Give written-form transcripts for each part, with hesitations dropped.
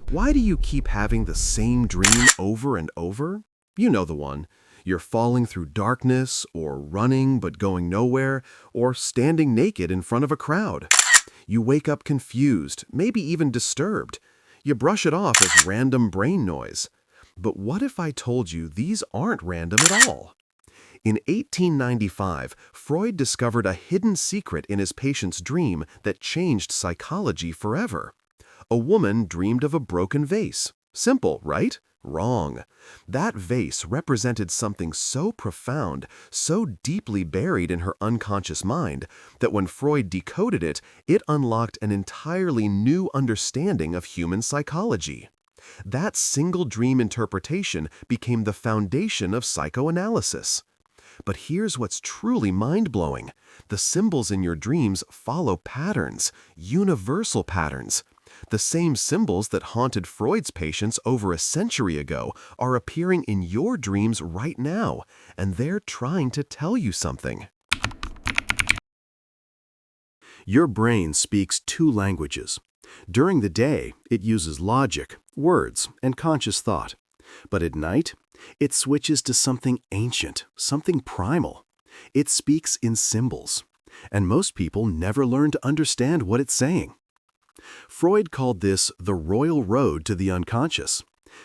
Why do you keep having the same dream over and over? You know the one. You're falling through darkness, or running but going nowhere, or standing naked in front of a crowd. You wake up confused, maybe even disturbed. You brush it off as random brain noise. But what if I told you these aren't random at all? In 1895, Freud discovered a hidden secret in his patient's dream that changed psychology forever. A woman dreamed of a broken vase. Simple, right? Wrong. That vase represented something so profound, so deeply buried in her unconscious mind, that when Freud decoded it, it unlocked an entirely new understanding of human psychology. That single dream interpretation became the foundation of psychoanalysis. But here's what's truly mind-blowing. The symbols in your dreams follow patterns, universal patterns. The same symbols that haunted Freud's patients over a century ago are appearing in your dreams right now, and they're trying to tell you something. Your brain speaks two languages. During the day, it uses logic, words, and conscious thought. But at night, it switches to something ancient, something primal. It speaks in symbols, and most people never learn to understand what it's saying. Freud called this the royal road to the unconscious.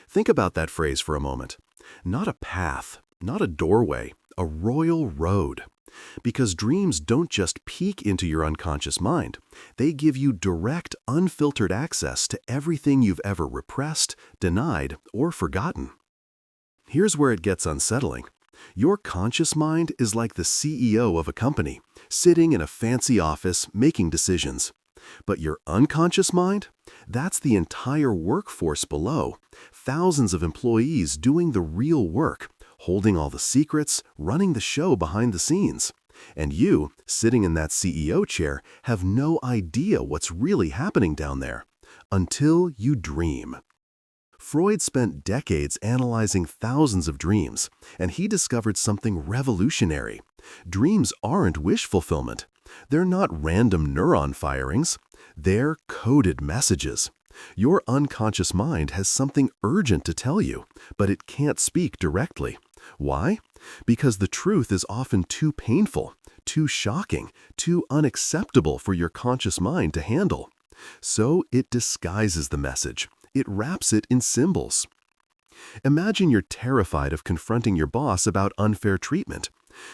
Think about that phrase for a moment. Not a path, not a doorway, a royal road. Because dreams don't just peek into your unconscious mind. They give you direct, unfiltered access to everything you've ever repressed, denied, or forgotten. Here's where it gets unsettling. Your conscious mind is like the CEO of a company, sitting in a fancy office making decisions. But your unconscious mind? That's the entire workforce below. Thousands of employees doing the real work, holding all the secrets, running the show behind the scenes. And you, sitting in that CEO chair, have no idea what's really happening down there. Until you dream. Freud spent decades analyzing thousands of dreams, and he discovered something revolutionary. Dreams aren't wish fulfillment. They're not random neuron firings. They're coded messages. Your unconscious mind has something urgent to tell you, but it can't speak directly. Why? Because the truth is often too painful, too shocking, too unacceptable for your conscious mind to handle. So it disguises the message. It wraps it in symbols. Imagine you're terrified of confronting your boss about unfair treatment.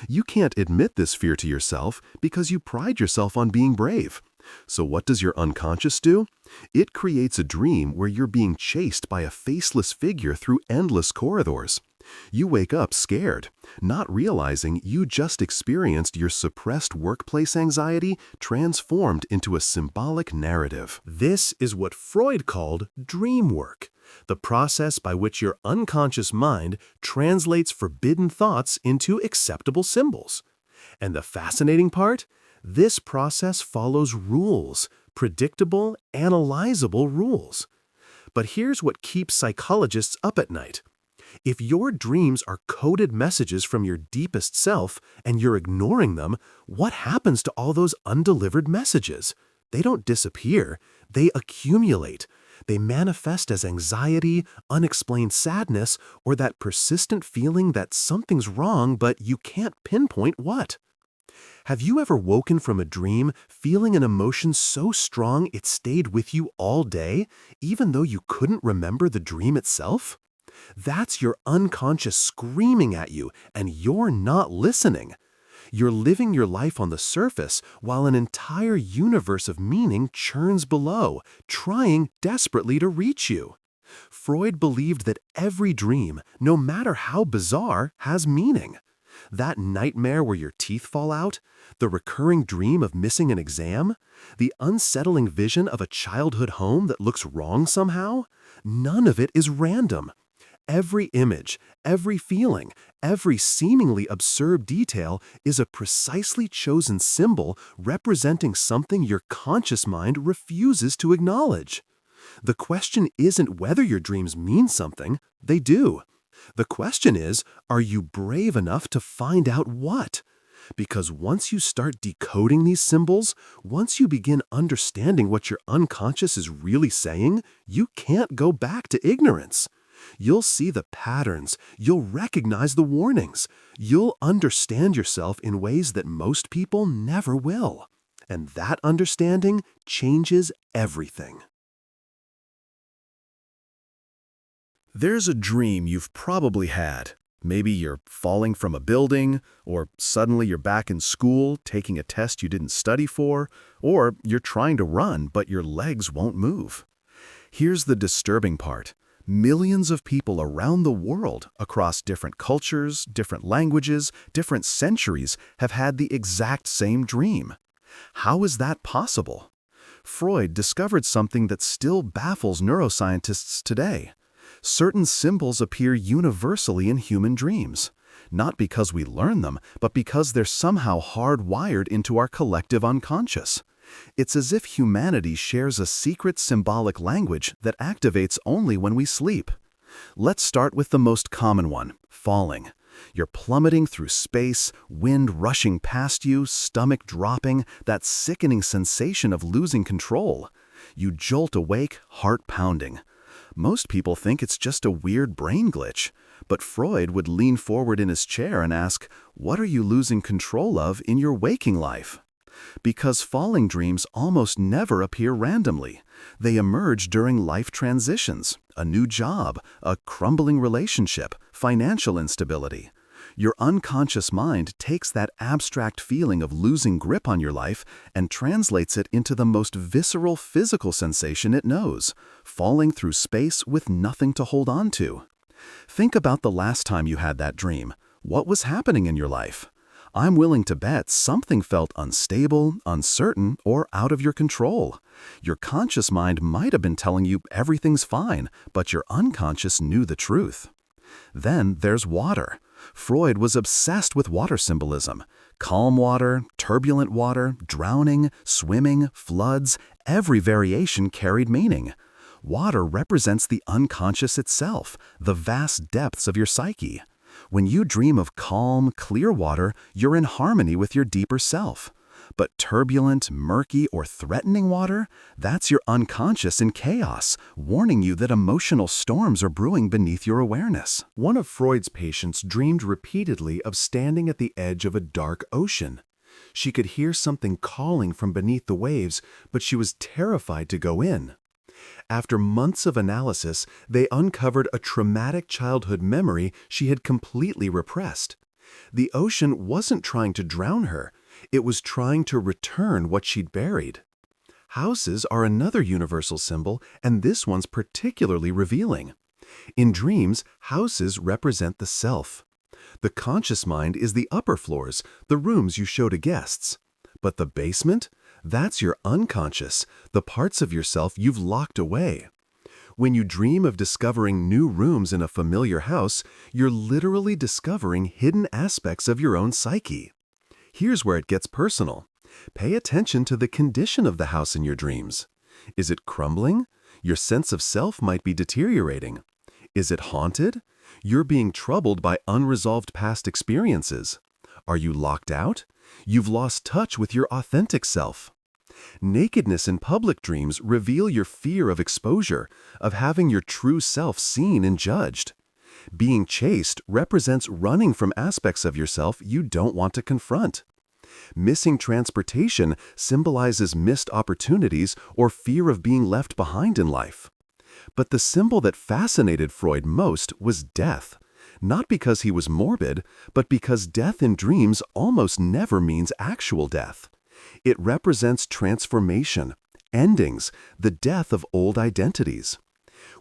You can't admit this fear to yourself because you pride yourself on being brave. So what does your unconscious do? It creates a dream where you're being chased by a faceless figure through endless corridors. You wake up scared, not realizing you just experienced your suppressed workplace anxiety transformed into a symbolic narrative. This is what Freud called dream work, the process by which your unconscious mind translates forbidden thoughts into acceptable symbols. And the fascinating part? This process follows rules, predictable, analyzable rules. But here's what keeps psychologists up at night. If your dreams are coded messages from your deepest self and you're ignoring them, what happens to all those undelivered messages? They don't disappear, they accumulate. They manifest as anxiety, unexplained sadness, or that persistent feeling that something's wrong but you can't pinpoint what. Have you ever woken from a dream feeling an emotion so strong it stayed with you all day, even though you couldn't remember the dream itself? That's your unconscious screaming at you, and you're not listening. You're living your life on the surface while an entire universe of meaning churns below, trying desperately to reach you. Freud believed that every dream, no matter how bizarre, has meaning. That nightmare where your teeth fall out, the recurring dream of missing an exam, the unsettling vision of a childhood home that looks wrong somehow, none of it is random. Every image, every feeling, every seemingly absurd detail is a precisely chosen symbol representing something your conscious mind refuses to acknowledge. The question isn't whether your dreams mean something, they do. The question is, are you brave enough to find out what? Because once you start decoding these symbols, once you begin understanding what your unconscious is really saying, you can't go back to ignorance. You'll see the patterns, you'll recognize the warnings, you'll understand yourself in ways that most people never will. And that understanding changes everything. There's a dream you've probably had. Maybe you're falling from a building, or suddenly you're back in school taking a test you didn't study for, or you're trying to run but your legs won't move. Here's the disturbing part. Millions of people around the world, across different cultures, different languages, different centuries, have had the exact same dream. How is that possible? Freud discovered something that still baffles neuroscientists today. Certain symbols appear universally in human dreams, not because we learn them, but because they're somehow hardwired into our collective unconscious. It's as if humanity shares a secret symbolic language that activates only when we sleep. Let's start with the most common one, falling. You're plummeting through space, wind rushing past you, stomach dropping, that sickening sensation of losing control. You jolt awake, heart pounding. Most people think it's just a weird brain glitch, but Freud would lean forward in his chair and ask, what are you losing control of in your waking life? Because falling dreams almost never appear randomly. They emerge during life transitions, a new job, a crumbling relationship, financial instability. Your unconscious mind takes that abstract feeling of losing grip on your life and translates it into the most visceral physical sensation it knows, falling through space with nothing to hold on to. Think about the last time you had that dream. What was happening in your life? I'm willing to bet something felt unstable, uncertain, or out of your control. Your conscious mind might have been telling you everything's fine, but your unconscious knew the truth. Then there's water. Freud was obsessed with water symbolism. Calm water, turbulent water, drowning, swimming, floods, every variation carried meaning. Water represents the unconscious itself, the vast depths of your psyche. When you dream of calm, clear water, you're in harmony with your deeper self. But turbulent, murky, or threatening water, that's your unconscious in chaos, warning you that emotional storms are brewing beneath your awareness. One of Freud's patients dreamed repeatedly of standing at the edge of a dark ocean. She could hear something calling from beneath the waves, but she was terrified to go in. After months of analysis, they uncovered a traumatic childhood memory she had completely repressed. The ocean wasn't trying to drown her. It was trying to return what she'd buried. Houses are another universal symbol, and this one's particularly revealing. In dreams, houses represent the self. The conscious mind is the upper floors, the rooms you show to guests. But the basement? That's your unconscious, the parts of yourself you've locked away. When you dream of discovering new rooms in a familiar house, you're literally discovering hidden aspects of your own psyche. Here's where it gets personal. Pay attention to the condition of the house in your dreams. Is it crumbling? Your sense of self might be deteriorating. Is it haunted? You're being troubled by unresolved past experiences. Are you locked out? You've lost touch with your authentic self. Nakedness in public dreams reveal your fear of exposure, of having your true self seen and judged. Being chaste represents running from aspects of yourself you don't want to confront. Missing transportation symbolizes missed opportunities or fear of being left behind in life. But the symbol that fascinated Freud most was death. Not because he was morbid, but because death in dreams almost never means actual death. It represents transformation, endings, the death of old identities.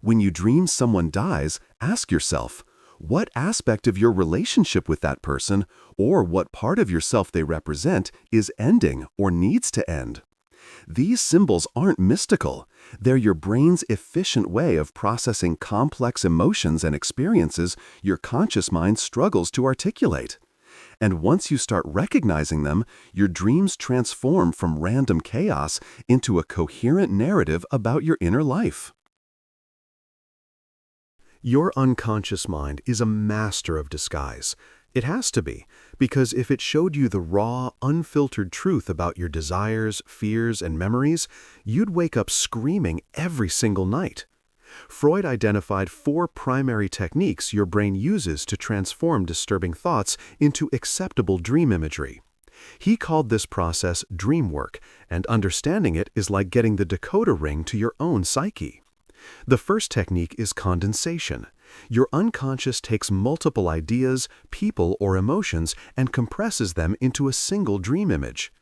When you dream someone dies, ask yourself, what aspect of your relationship with that person, or what part of yourself they represent, is ending or needs to end? These symbols aren't mystical. They're your brain's efficient way of processing complex emotions and experiences your conscious mind struggles to articulate. And once you start recognizing them, your dreams transform from random chaos into a coherent narrative about your inner life. Your unconscious mind is a master of disguise. It has to be, because if it showed you the raw, unfiltered truth about your desires, fears, and memories, you'd wake up screaming every single night. Freud identified 4 primary techniques your brain uses to transform disturbing thoughts into acceptable dream imagery. He called this process dream work, and understanding it is like getting the decoder ring to your own psyche. The first technique is condensation. Your unconscious takes multiple ideas, people, or emotions and compresses them into a single dream image.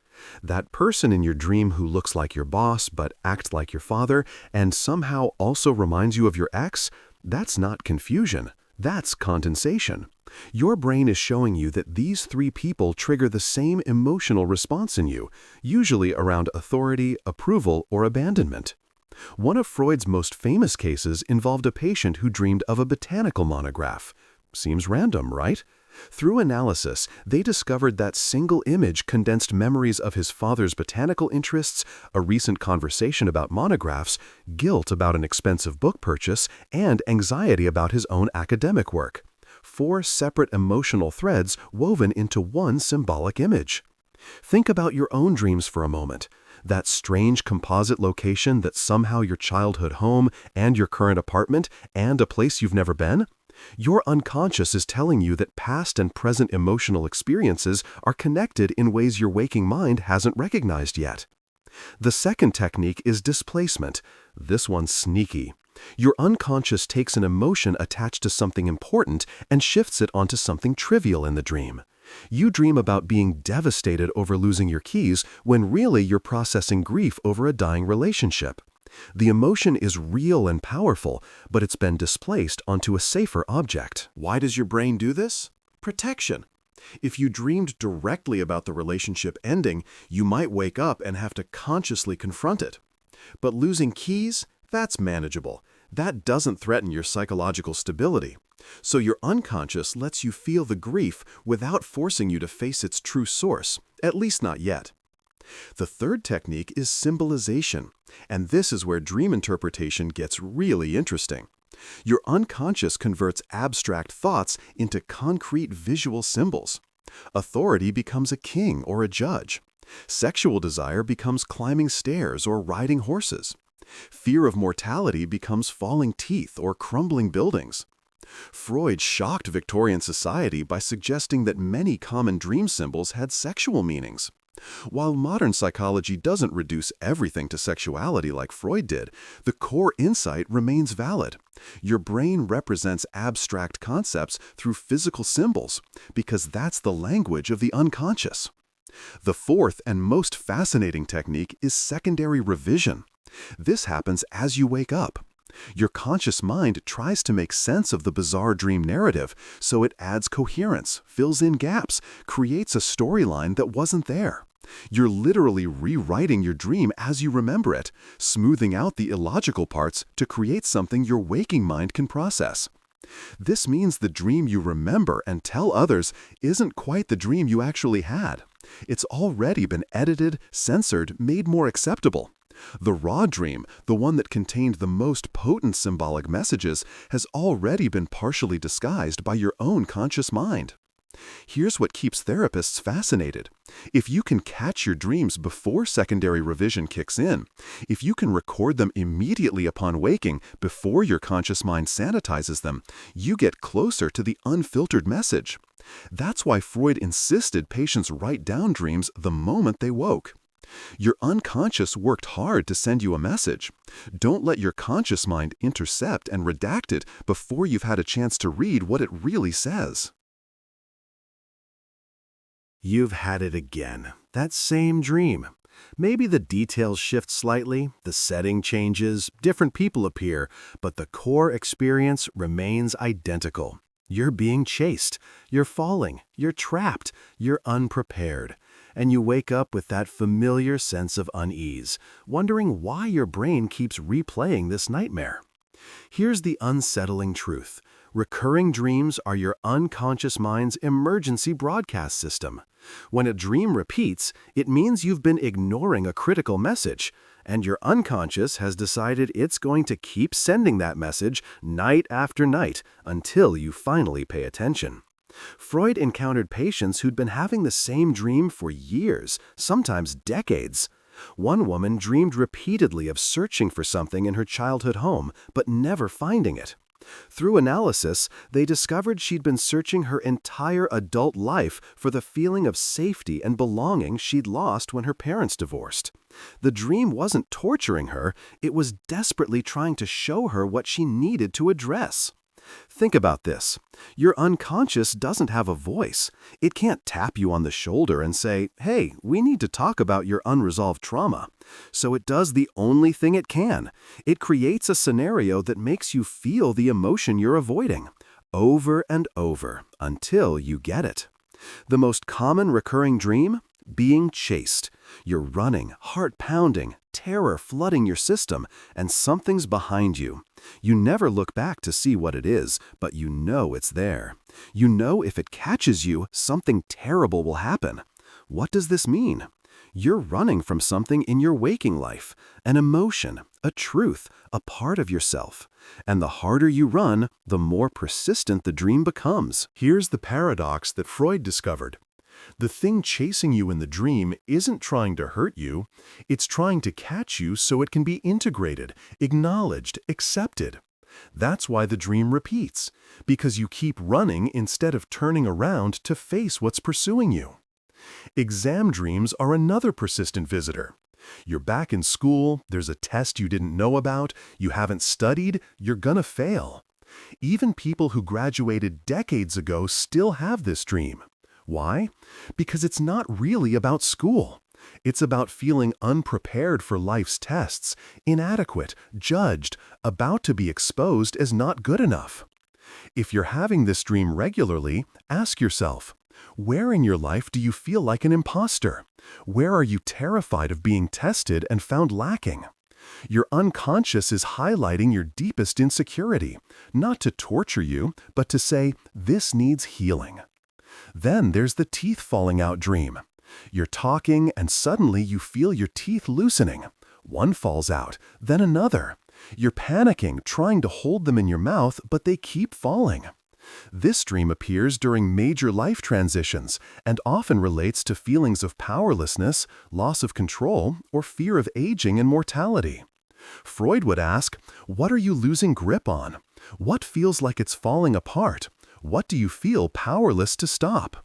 That person in your dream who looks like your boss but acts like your father and somehow also reminds you of your ex, that's not confusion. That's condensation. Your brain is showing you that these 3 people trigger the same emotional response in you, usually around authority, approval, or abandonment. One of Freud's most famous cases involved a patient who dreamed of a botanical monograph. Seems random, right? Through analysis, they discovered that single image condensed memories of his father's botanical interests, a recent conversation about monographs, guilt about an expensive book purchase, and anxiety about his own academic work. 4 separate emotional threads woven into one symbolic image. Think about your own dreams for a moment. That strange composite location that's somehow your childhood home and your current apartment and a place you've never been? Your unconscious is telling you that past and present emotional experiences are connected in ways your waking mind hasn't recognized yet. The second technique is displacement. This one's sneaky. Your unconscious takes an emotion attached to something important and shifts it onto something trivial in the dream. You dream about being devastated over losing your keys when really you're processing grief over a dying relationship. The emotion is real and powerful, but it's been displaced onto a safer object. Why does your brain do this? Protection. If you dreamed directly about the relationship ending, you might wake up and have to consciously confront it. But losing keys? That's manageable. That doesn't threaten your psychological stability. So your unconscious lets you feel the grief without forcing you to face its true source, at least not yet. The third technique is symbolization, and this is where dream interpretation gets really interesting. Your unconscious converts abstract thoughts into concrete visual symbols. Authority becomes a king or a judge. Sexual desire becomes climbing stairs or riding horses. Fear of mortality becomes falling teeth or crumbling buildings. Freud shocked Victorian society by suggesting that many common dream symbols had sexual meanings. While modern psychology doesn't reduce everything to sexuality like Freud did, the core insight remains valid. Your brain represents abstract concepts through physical symbols, because that's the language of the unconscious. The fourth and most fascinating technique is secondary revision. This happens as you wake up. Your conscious mind tries to make sense of the bizarre dream narrative, so it adds coherence, fills in gaps, creates a storyline that wasn't there. You're literally rewriting your dream as you remember it, smoothing out the illogical parts to create something your waking mind can process. This means the dream you remember and tell others isn't quite the dream you actually had. It's already been edited, censored, made more acceptable. The raw dream, the one that contained the most potent symbolic messages, has already been partially disguised by your own conscious mind. Here's what keeps therapists fascinated. If you can catch your dreams before secondary revision kicks in, if you can record them immediately upon waking before your conscious mind sanitizes them, you get closer to the unfiltered message. That's why Freud insisted patients write down dreams the moment they woke. Your unconscious worked hard to send you a message. Don't let your conscious mind intercept and redact it before you've had a chance to read what it really says. You've had it again. That same dream. Maybe the details shift slightly, the setting changes, different people appear, but the core experience remains identical. You're being chased, you're falling, you're trapped, you're unprepared. And you wake up with that familiar sense of unease, wondering why your brain keeps replaying this nightmare. Here's the unsettling truth. Recurring dreams are your unconscious mind's emergency broadcast system. When a dream repeats, it means you've been ignoring a critical message, and your unconscious has decided it's going to keep sending that message night after night until you finally pay attention. Freud encountered patients who'd been having the same dream for years, sometimes decades. One woman dreamed repeatedly of searching for something in her childhood home, but never finding it. Through analysis, they discovered she'd been searching her entire adult life for the feeling of safety and belonging she'd lost when her parents divorced. The dream wasn't torturing her, it was desperately trying to show her what she needed to address. Think about this. Your unconscious doesn't have a voice. It can't tap you on the shoulder and say, "Hey, we need to talk about your unresolved trauma." So it does the only thing it can. It creates a scenario that makes you feel the emotion you're avoiding, over and over, until you get it. The most common recurring dream? Being chased. You're running, heart pounding, terror flooding your system, and something's behind you. You never look back to see what it is, but you know it's there. You know if it catches you, something terrible will happen. What does this mean? You're running from something in your waking life, an emotion, a truth, a part of yourself. And the harder you run, the more persistent the dream becomes. Here's the paradox that Freud discovered. The thing chasing you in the dream isn't trying to hurt you, it's trying to catch you so it can be integrated, acknowledged, accepted. That's why the dream repeats, because you keep running instead of turning around to face what's pursuing you. Exam dreams are another persistent visitor. You're back in school, there's a test you didn't know about, you haven't studied, you're gonna fail. Even people who graduated decades ago still have this dream. Why? Because it's not really about school. It's about feeling unprepared for life's tests, inadequate, judged, about to be exposed as not good enough. If you're having this dream regularly, ask yourself, where in your life do you feel like an imposter? Where are you terrified of being tested and found lacking? Your unconscious is highlighting your deepest insecurity, not to torture you, but to say, this needs healing. Then there's the teeth falling out dream. You're talking and suddenly you feel your teeth loosening. One falls out, then another. You're panicking, trying to hold them in your mouth, but they keep falling. This dream appears during major life transitions and often relates to feelings of powerlessness, loss of control, or fear of aging and mortality. Freud would ask, what are you losing grip on? What feels like it's falling apart? What do you feel powerless to stop?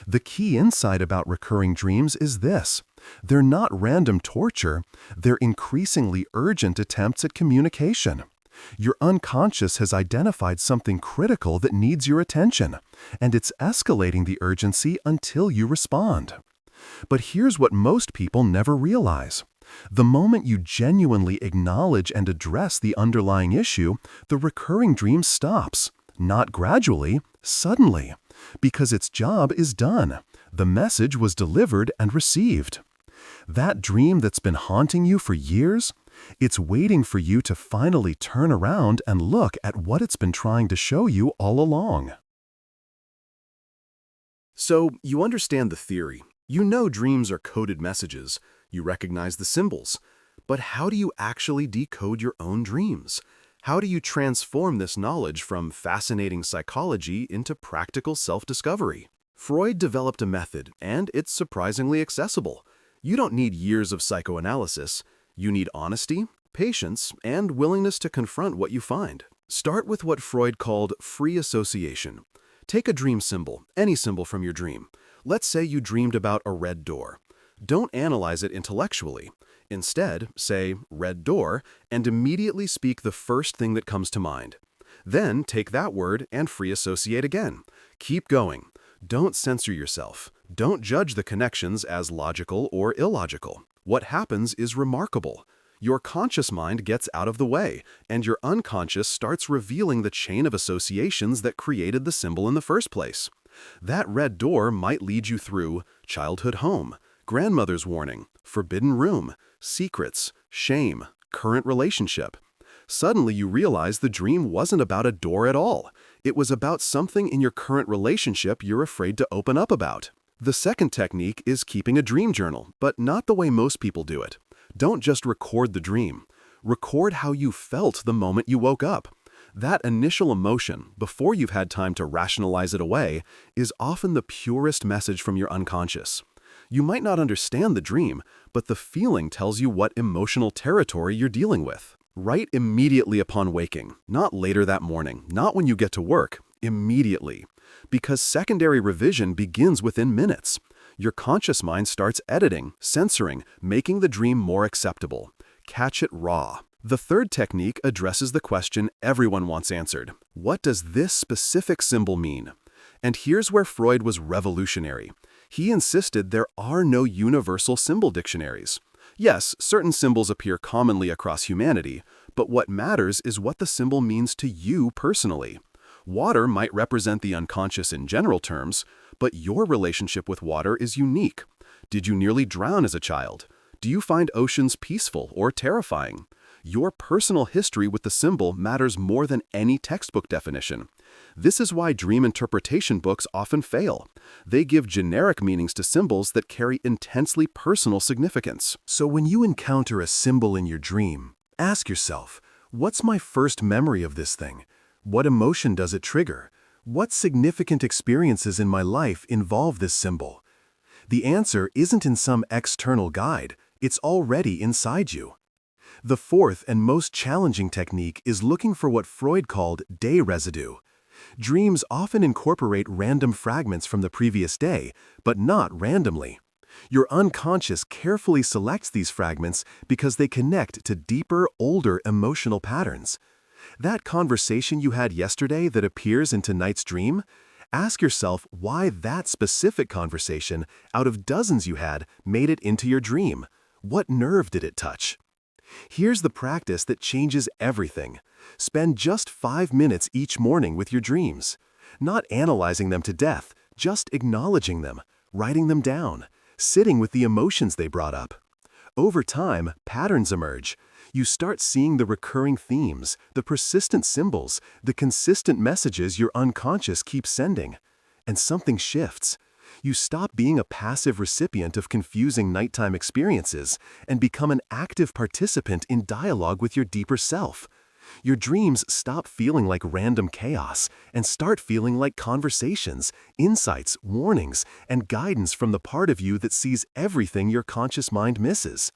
The key insight about recurring dreams is this. They're not random torture, they're increasingly urgent attempts at communication. Your unconscious has identified something critical that needs your attention, and it's escalating the urgency until you respond. But here's what most people never realize. The moment you genuinely acknowledge and address the underlying issue, the recurring dream stops. Not gradually, suddenly, because its job is done. The message was delivered and received. That dream that's been haunting you for years, it's waiting for you to finally turn around and look at what it's been trying to show you all along. So, you understand the theory. You know dreams are coded messages. You recognize the symbols. But how do you actually decode your own dreams? How do you transform this knowledge from fascinating psychology into practical self-discovery? Freud developed a method, and it's surprisingly accessible. You don't need years of psychoanalysis. You need honesty, patience, and willingness to confront what you find. Start with what Freud called free association. Take a dream symbol, any symbol from your dream. Let's say you dreamed about a red door. Don't analyze it intellectually. Instead, say, red door, and immediately speak the first thing that comes to mind. Then take that word and free associate again. Keep going. Don't censor yourself. Don't judge the connections as logical or illogical. What happens is remarkable. Your conscious mind gets out of the way, and your unconscious starts revealing the chain of associations that created the symbol in the first place. That red door might lead you through childhood home, grandmother's warning, forbidden room, secrets, shame, current relationship. Suddenly you realize the dream wasn't about a door at all. It was about something in your current relationship you're afraid to open up about. The second technique is keeping a dream journal, but not the way most people do it. Don't just record the dream. Record how you felt the moment you woke up. That initial emotion, before you've had time to rationalize it away, is often the purest message from your unconscious. You might not understand the dream, but the feeling tells you what emotional territory you're dealing with. Write immediately upon waking, not later that morning, not when you get to work, immediately. Because secondary revision begins within minutes. Your conscious mind starts editing, censoring, making the dream more acceptable. Catch it raw. The third technique addresses the question everyone wants answered. What does this specific symbol mean? And here's where Freud was revolutionary. He insisted there are no universal symbol dictionaries. Yes, certain symbols appear commonly across humanity, but what matters is what the symbol means to you personally. Water might represent the unconscious in general terms, but your relationship with water is unique. Did you nearly drown as a child? Do you find oceans peaceful or terrifying? Your personal history with the symbol matters more than any textbook definition. This is why dream interpretation books often fail. They give generic meanings to symbols that carry intensely personal significance. So when you encounter a symbol in your dream, ask yourself, what's my first memory of this thing? What emotion does it trigger? What significant experiences in my life involve this symbol? The answer isn't in some external guide. It's already inside you. The fourth and most challenging technique is looking for what Freud called day residue. Dreams often incorporate random fragments from the previous day, but not randomly. Your unconscious carefully selects these fragments because they connect to deeper, older emotional patterns. That conversation you had yesterday that appears in tonight's dream? Ask yourself why that specific conversation, out of dozens you had, made it into your dream. What nerve did it touch? Here's the practice that changes everything. Spend just 5 minutes each morning with your dreams. Not analyzing them to death, just acknowledging them, writing them down, sitting with the emotions they brought up. Over time, patterns emerge. You start seeing the recurring themes, the persistent symbols, the consistent messages your unconscious keeps sending. And something shifts. You stop being a passive recipient of confusing nighttime experiences and become an active participant in dialogue with your deeper self. Your dreams stop feeling like random chaos and start feeling like conversations, insights, warnings, and guidance from the part of you that sees everything your conscious mind misses.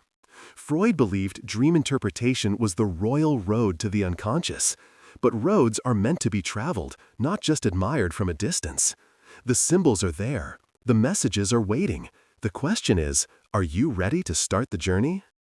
Freud believed dream interpretation was the royal road to the unconscious. But roads are meant to be traveled, not just admired from a distance. The symbols are there. The messages are waiting. The question is, are you ready to start the journey?